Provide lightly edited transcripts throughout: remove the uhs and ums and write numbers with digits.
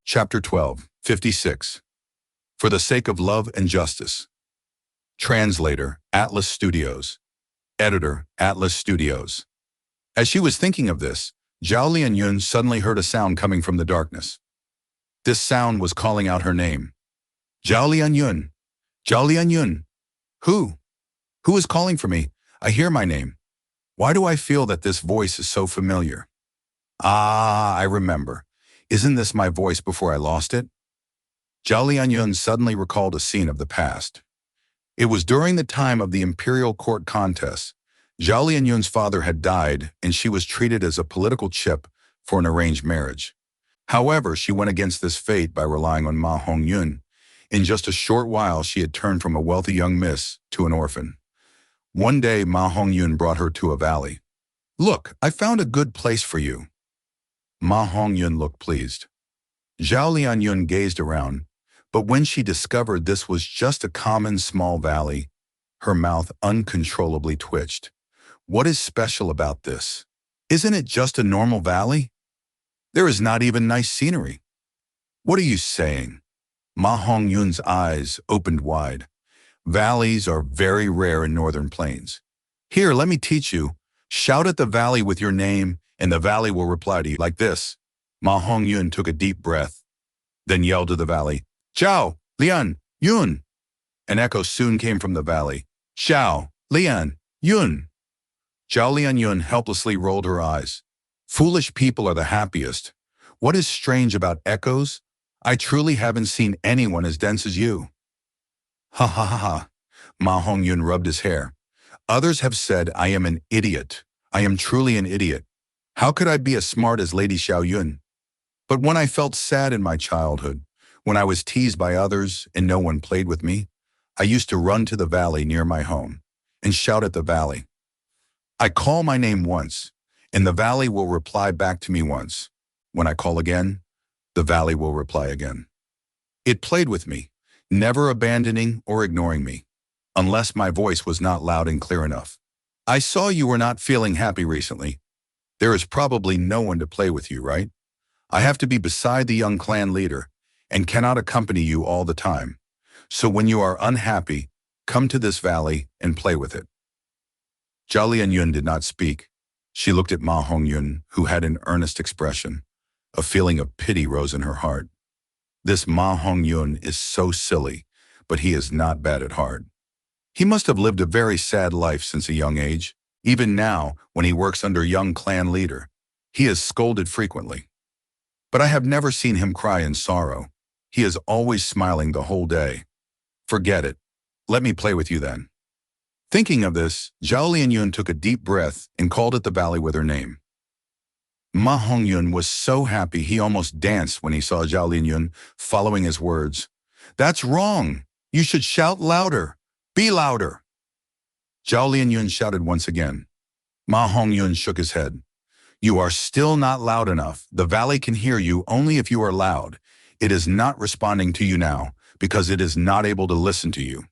Chapter 12, 56. For the Sake of Love and Justice. Translator, Atlas Studios. Editor, Atlas Studios. As she was thinking of this, Zhao Lianyun suddenly heard a sound coming from the darkness. This sound was calling out her name. Zhao Lianyun! Zhao Lianyun! Who? Who is calling for me? I hear my name. Why do I feel that this voice is so familiar? Ah, I remember. Isn't this my voice before I lost it? Zhao Lianyun suddenly recalled a scene of the past. It was during the time of the imperial court contest. Zhao Lianyun's father had died and she was treated as a political chip for an arranged marriage. However, she went against this fate by relying on Ma Hongyun. In just a short while, she had turned from a wealthy young miss to an orphan. One day, Ma Hongyun brought her to a valley. "Look, I found a good place for you." Ma Hongyun looked pleased. Zhao Lianyun gazed around, but when she discovered this was just a common small valley, her mouth uncontrollably twitched. What is special about this? Isn't it just a normal valley? There is not even nice scenery. What are you saying? Ma Hongyun's eyes opened wide. Valleys are very rare in northern plains. Here, let me teach you. Shout at the valley with your name, and the valley will reply to you like this. Ma Hongyun took a deep breath, then yelled to the valley, "Zhao, Lian, Yun." An echo soon came from the valley. "Zhao, Lian, Yun." Zhao Lianyun helplessly rolled her eyes. Foolish people are the happiest. What is strange about echoes? I truly haven't seen anyone as dense as you. Ha ha ha ha. Ma Hongyun rubbed his hair. Others have said I am an idiot. I am truly an idiot. How could I be as smart as Lady Xiao Yun? But when I felt sad in my childhood, when I was teased by others and no one played with me, I used to run to the valley near my home and shout at the valley. I call my name once, and the valley will reply back to me once. When I call again, the valley will reply again. It played with me, never abandoning or ignoring me, unless my voice was not loud and clear enough. I saw you were not feeling happy recently. There is probably no one to play with you, right? I have to be beside the young clan leader and cannot accompany you all the time. So when you are unhappy, come to this valley and play with it. Zhao Lianyun did not speak. She looked at Ma Hongyun, who had an earnest expression. A feeling of pity rose in her heart. This Ma Hongyun is so silly, but he is not bad at heart. He must have lived a very sad life since a young age. Even now, when he works under young clan leader, he is scolded frequently. But I have never seen him cry in sorrow. He is always smiling the whole day. Forget it. Let me play with you then. Thinking of this, Zhao Lianyun took a deep breath and called at the valley with her name. Ma Hongyun was so happy he almost danced when he saw Zhao Lianyun following his words. "That's wrong. You should shout louder. Be louder." Zhao Lianyun shouted once again. Ma Hongyun shook his head. "You are still not loud enough. The valley can hear you only if you are loud. It is not responding to you now because it is not able to listen to you."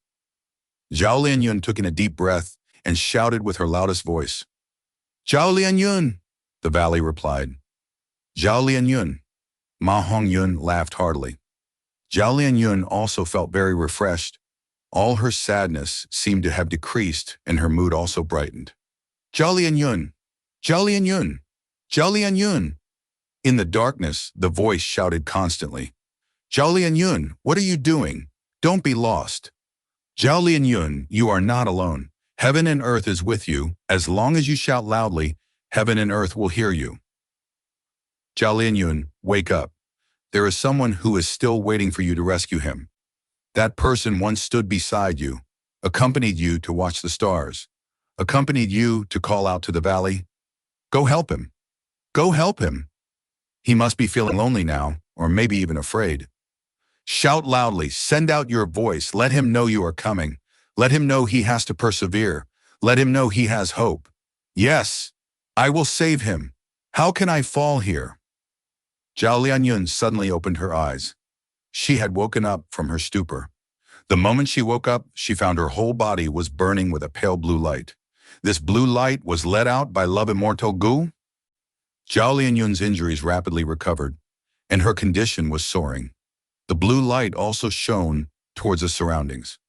Zhao Lianyun took in a deep breath and shouted with her loudest voice. "Zhao Lianyun!" the valley replied. "Zhao Lianyun!" Ma Hongyun laughed heartily. Zhao Lianyun also felt very refreshed. All her sadness seemed to have decreased and her mood also brightened. "Zhao Lianyun! Zhao Lianyun! Zhao Lianyun!" In the darkness, the voice shouted constantly. "Zhao Lianyun, what are you doing? Don't be lost. Zhao Lianyun, you are not alone. Heaven and earth is with you. As long as you shout loudly, heaven and earth will hear you. Zhao Lianyun, wake up. There is someone who is still waiting for you to rescue him. That person once stood beside you, accompanied you to watch the stars, accompanied you to call out to the valley. Go help him. Go help him. He must be feeling lonely now, or maybe even afraid. Shout loudly, send out your voice, let him know you are coming. Let him know he has to persevere. Let him know he has hope. Yes, I will save him. How can I fall here?" Zhao Lianyun suddenly opened her eyes. She had woken up from her stupor. The moment she woke up, she found her whole body was burning with a pale blue light. This blue light was let out by Love Immortal Gu. Zhao Lianyun's injuries rapidly recovered, and her condition was soaring. The blue light also shone towards the surroundings.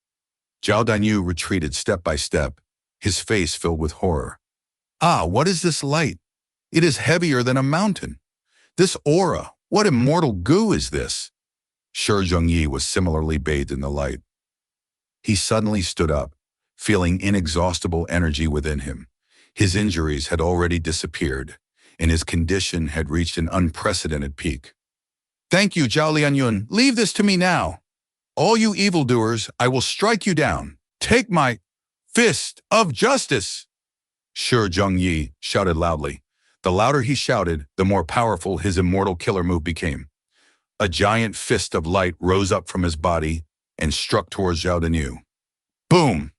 Zhao Danyu retreated step by step, his face filled with horror. Ah, what is this light? It is heavier than a mountain. This aura, what immortal goo is this? Shi Zhongyi was similarly bathed in the light. He suddenly stood up, feeling inexhaustible energy within him. His injuries had already disappeared, and his condition had reached an unprecedented peak. Thank you, Zhao Lianyun. Leave this to me now. All you evildoers, I will strike you down. Take my fist of justice. Shi Zhongyi shouted loudly. The louder he shouted, the more powerful his immortal killer move became. A giant fist of light rose up from his body and struck towards Zhao Danyu. Boom!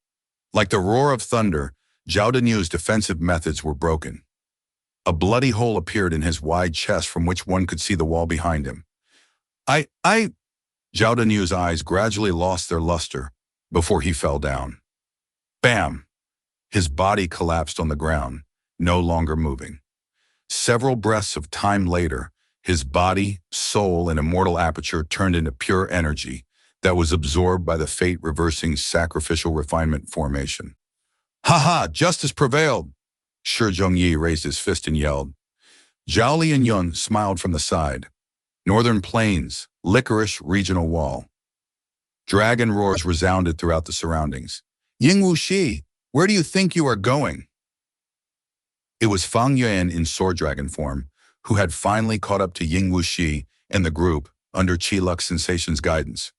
Like the roar of thunder, Zhao Danyu's defensive methods were broken. A bloody hole appeared in his wide chest from which one could see the wall behind him. Zhao Danyu's eyes gradually lost their luster before he fell down. Bam! His body collapsed on the ground, no longer moving. Several breaths of time later, his body, soul, and immortal aperture turned into pure energy that was absorbed by the fate-reversing sacrificial refinement formation. Ha ha! Justice prevailed! Shi Zhongyi raised his fist and yelled. Zhao Lianyun smiled from the side. Northern Plains, Licorice Regional Wall. Dragon roars resounded throughout the surroundings. Ying Wuxi, where do you think you are going? It was Fang Yuan in sword dragon form, who had finally caught up to Ying Wuxi and the group under Qi Lux Sensation's guidance.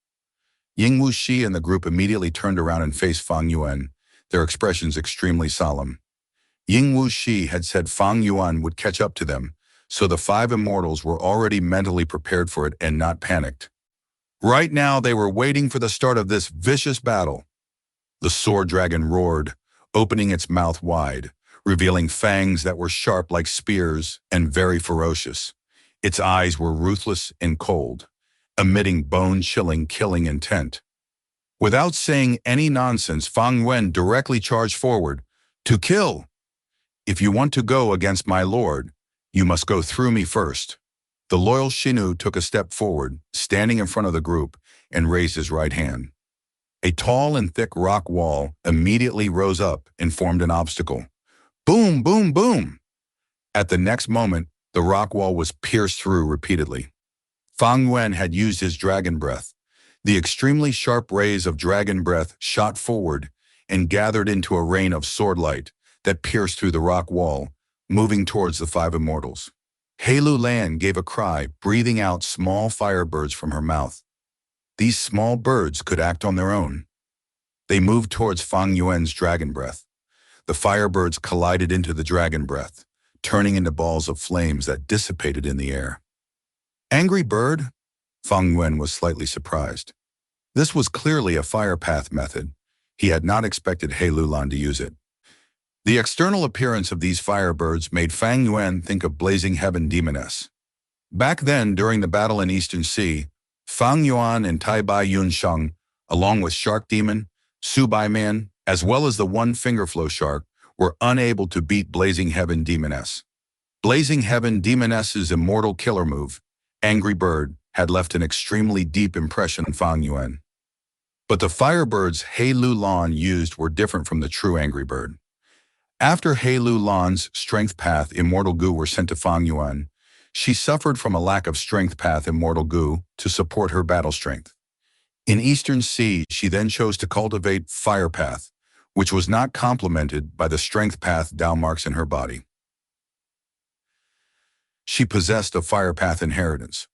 Ying Wuxi and the group immediately turned around and faced Fang Yuan, their expressions extremely solemn. Ying Wuxi had said Fang Yuan would catch up to them, so the five immortals were already mentally prepared for it and not panicked. Right now they were waiting for the start of this vicious battle. The sword dragon roared, opening its mouth wide, revealing fangs that were sharp like spears and very ferocious. Its eyes were ruthless and cold, emitting bone-chilling killing intent. Without saying any nonsense, Fang Yuan directly charged forward. To kill! If you want to go against my lord, you must go through me first. The loyal Xinu took a step forward, standing in front of the group, and raised his right hand. A tall and thick rock wall immediately rose up and formed an obstacle. Boom, boom, boom! At the next moment, the rock wall was pierced through repeatedly. Fang Yuan had used his dragon breath. The extremely sharp rays of dragon breath shot forward and gathered into a rain of sword light that pierced through the rock wall, moving towards the five immortals. Heilu Lan gave a cry, breathing out small firebirds from her mouth. These small birds could act on their own. They moved towards Fang Yuan's dragon breath. The firebirds collided into the dragon breath, turning into balls of flames that dissipated in the air. Angry bird? Fang Yuan was slightly surprised. This was clearly a fire path method. He had not expected Heilu Lan to use it. The external appearance of these firebirds made Fang Yuan think of Blazing Heaven Demoness. Back then, during the battle in Eastern Sea, Fang Yuan and Tai Bai Yunsheng, along with Shark Demon, Su Bai Man, as well as the One Finger Flow Shark, were unable to beat Blazing Heaven Demoness. Blazing Heaven Demoness's immortal killer move, Angry Bird, had left an extremely deep impression on Fang Yuan. But the firebirds Heilu Lan used were different from the true Angry Bird. After Heilu Lan's Strength Path Immortal Goo were sent to Fang Yuan, she suffered from a lack of Strength Path Immortal Goo to support her battle strength. In Eastern Sea, she then chose to cultivate Fire Path, which was not complemented by the Strength Path Dao marks in her body. She possessed a Fire Path inheritance.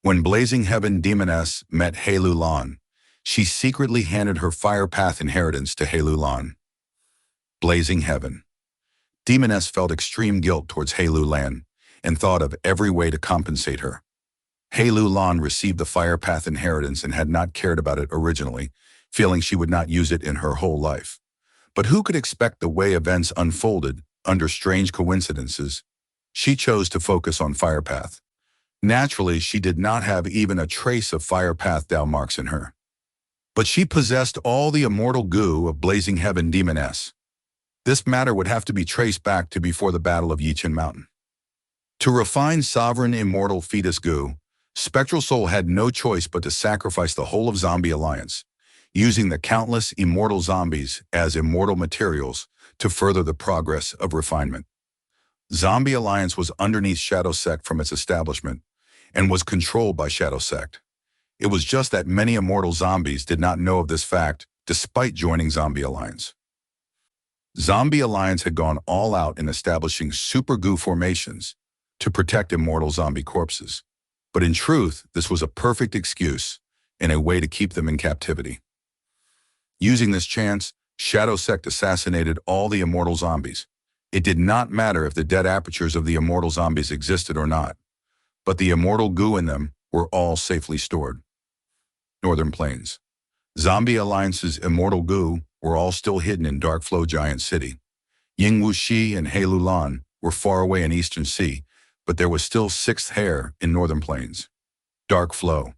When Blazing Heaven Demoness met Heilu Lan, she secretly handed her Fire Path inheritance to Heilu Lan. Blazing Heaven. Demoness felt extreme guilt towards Heilu Lan and thought of every way to compensate her. Heilu Lan received the Fire Path inheritance and had not cared about it originally, feeling she would not use it in her whole life. But who could expect the way events unfolded under strange coincidences? She chose to focus on Fire Path. Naturally, she did not have even a trace of Fire Path Dao marks in her. But she possessed all the immortal goo of Blazing Heaven Demoness. This matter would have to be traced back to before the Battle of Yichen Mountain. To refine sovereign immortal fetus goo, Spectral Soul had no choice but to sacrifice the whole of Zombie Alliance, using the countless immortal zombies as immortal materials to further the progress of refinement. Zombie Alliance was underneath Shadow Sect from its establishment and was controlled by Shadow Sect. It was just that many immortal zombies did not know of this fact despite joining Zombie Alliance. Zombie Alliance had gone all out in establishing super goo formations to protect immortal zombie corpses. But in truth, this was a perfect excuse and a way to keep them in captivity. Using this chance, Shadow Sect assassinated all the immortal zombies. It did not matter if the dead apertures of the immortal zombies existed or not, but the immortal goo in them were all safely stored. Northern Plains. Zombie Alliance's immortal goo were all still hidden in Dark Flow Giant City. Yingwushi and Heilulan were far away in Eastern Sea, but there was still Sixth Hair in Northern Plains. Dark Flow.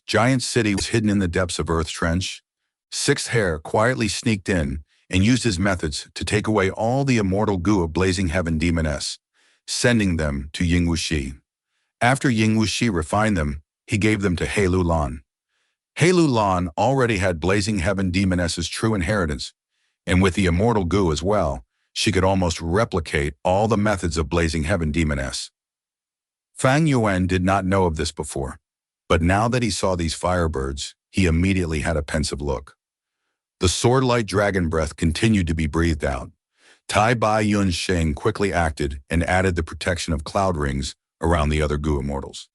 Giant City was hidden in the depths of Earth Trench. Sixth Hair quietly sneaked in and used his methods to take away all the immortal goo of Blazing Heaven Demoness, sending them to Yingwushi. After Yingwushi refined them, he gave them to Heilulan. Heilulan already had Blazing Heaven Demoness's true inheritance, and with the immortal goo as well, she could almost replicate all the methods of Blazing Heaven Demoness. Fang Yuan did not know of this before, but now that he saw these firebirds, he immediately had a pensive look. The sword-light dragon breath continued to be breathed out. Tai Bai Yun Sheng quickly acted and added the protection of cloud rings around the other goo immortals.